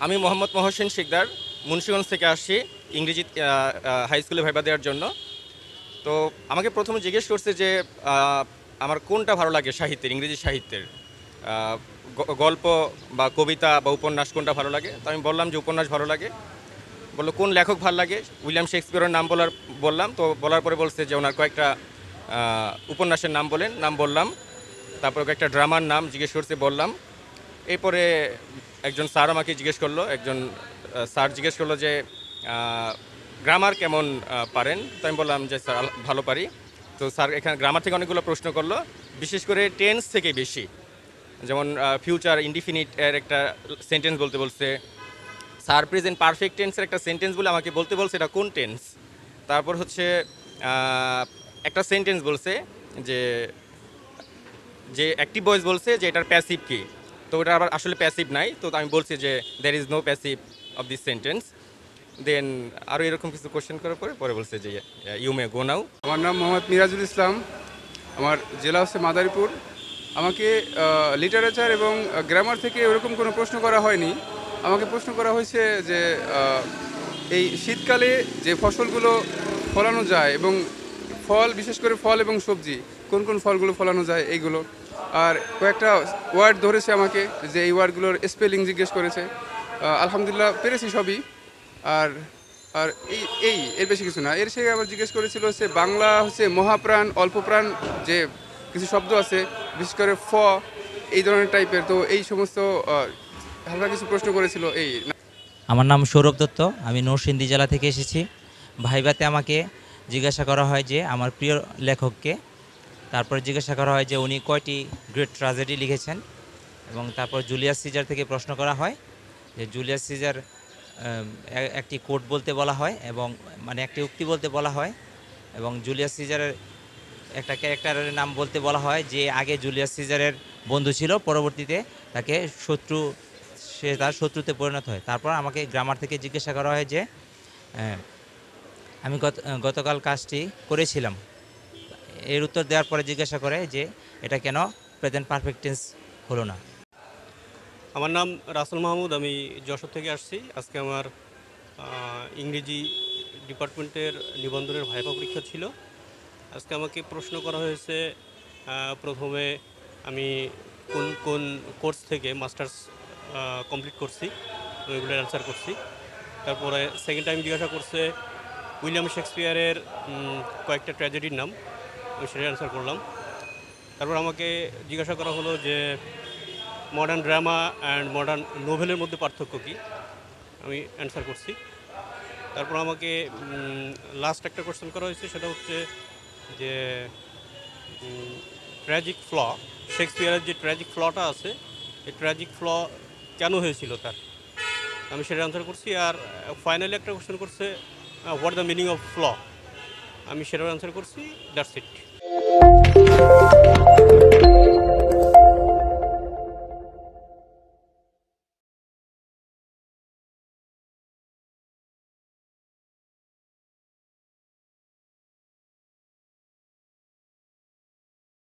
আমি মোহাম্মদ মহসিন শিকদার মুন্সিগঞ্জ থেকে আসছি ইংরেজি হাই স্কুলে ভাইবা দেওয়ার জন্য। তো আমাকে প্রথমে জিজ্ঞেস করছে যে আমার কোনটা ভালো লাগে সাহিত্যের, ইংরেজি সাহিত্যের গল্প বা কবিতা বা উপন্যাস কোনটা ভালো লাগে। তো আমি বললাম যে উপন্যাস ভালো লাগে। বললো কোন লেখক ভালো লাগে, উইলিয়াম শেক্সপিয়রের নাম বললাম। তো বলার পরে বলছে যে ওনার কয়েকটা উপন্যাসের নাম বলেন, নাম বললাম। তারপর কয়েকটা ড্রামার নাম জিজ্ঞেস করতে বললাম। এরপরে একজন স্যার আমাকে জিজ্ঞেস করলো, স্যার জিজ্ঞেস করলো যে গ্রামার কেমন পারেন। তো আমি বললাম যে স্যার ভালো পারি। তো স্যার এখানে গ্রামার থেকে অনেকগুলো প্রশ্ন করলো, বিশেষ করে টেন্স থেকে বেশি। যেমন ফিউচার ইনডিফিনিট এর একটা সেন্টেন্স বলতে বলছে, স্যার প্রেজেন্ট পারফেক্ট টেন্সের একটা সেন্টেন্স বলে আমাকে বলতে বলছে এটা কোন টেন্স। তারপর হচ্ছে একটা সেন্টেন্স বলছে যে যে অ্যাক্টিভ ভয়েস বলছে যে এটার প্যাসিভ কি। তো ওটা আবার আসলে প্যাসিভ নাই। তো আমি বলছি যে there is no passive of this sentence. Then আরও এরকম কিছু কোশ্চেন করার পরে বলছে যে ইউ মে গো নাও। আমার নাম মোহাম্মদ মিরাজুল ইসলাম। আমার জেলা হচ্ছে মাদারীপুর। আমাকে লিটারেচার এবং গ্রামার থেকে ওরকম কোনো প্রশ্ন করা হয়নি। আমাকে প্রশ্ন করা হয়েছে যে এই শীতকালে যে ফসলগুলো ফলানো যায় এবং ফল, বিশেষ করে ফল এবং সবজি, কোন কোন ফলগুলো ফলানো যায় এইগুলো। আর কয়েকটা ওয়ার্ড ধরেছে আমাকে, যে এই ওয়ার্ডগুলোর স্পেলিং জিজ্ঞেস করেছে। আলহামদুলিল্লাহ পেরেছি সবই। আর আর এর বেশি কিছু না। এর সে আবার জিজ্ঞেস করেছিল হচ্ছে বাংলা হচ্ছে মহাপ্রাণ অল্পপ্রাণ যে কিছু শব্দ আছে, বিশেষ করে এই ধরনের টাইপের। তো এই সমস্ত হালকা কিছু প্রশ্ন করেছিল। আমার নাম সৌরভ দত্ত, আমি নরসিংদী জেলা থেকে এসেছি। ভাইভাতে আমাকে জিজ্ঞাসা করা হয় যে আমার প্রিয় লেখককে। তারপরে জিজ্ঞাসা করা হয় যে উনি কয়টি গ্রেট ট্র্যাজেডি লিখেছেন। এবং তারপর জুলিয়াস সিজার থেকে প্রশ্ন করা হয় যে জুলিয়াস সিজার একটি কোট বলতে বলা হয়, এবং মানে একটি উক্তি বলতে বলা হয়, এবং জুলিয়াস সিজারের একটা ক্যারেক্টারের নাম বলতে বলা হয় যে আগে জুলিয়াস সিজারের বন্ধু ছিল, পরবর্তীতে তাকে সে তার শত্রুতে পরিণত হয়। তারপর আমাকে গ্রামার থেকে জিজ্ঞাসা করা হয় যে আমি গতকাল কাজটি করেছিলাম। এর উত্তর দেওয়ার পরে জিজ্ঞাসা করে যে এটা কেন প্রেজেন্ট পারফেক্ট টেন্স হলো না। আমার নাম রাসেল মাহমুদ, আমি যশোর থেকে আসছি। আজকে আমার ইংরেজি ডিপার্টমেন্টের নিবন্ধনের ভাইভা পরীক্ষা ছিল। আজকে আমাকে প্রশ্ন করা হয়েছে, প্রথমে আমি কোন কোন কোর্স থেকে মাস্টার্স কমপ্লিট করছি, ওইগুলোর অ্যান্সার করছি। তারপরে সেকেন্ড টাইম জিজ্ঞাসা করছে উইলিয়াম শেক্সপিয়ারের কয়েকটা ট্র্যাজেডির নাম, আমি সেটা অ্যান্সার করলাম। তারপর আমাকে জিজ্ঞাসা করা হলো যে মডার্ন ড্রামা অ্যান্ড মডার্ন নোভেলের মধ্যে পার্থক্য কী, আমি অ্যান্সার করছি। তারপর আমাকে লাস্ট একটা কোশ্চেন করা হয়েছে, সেটা হচ্ছে যে ট্র্যাজিক ফ্ল, শেক্সপিয়ারের যে ট্র্যাজিক ফ্লটা আছে, এই ট্র্যাজিক ফ্ল কেন হয়েছিল তার, আমি সেটা অ্যান্সার করছি। আর ফাইনালি একটা কোশ্চেন করছে what the meaning of flu, আমি সেটার অ্যান্সার করছি। দ্যাটস ইট।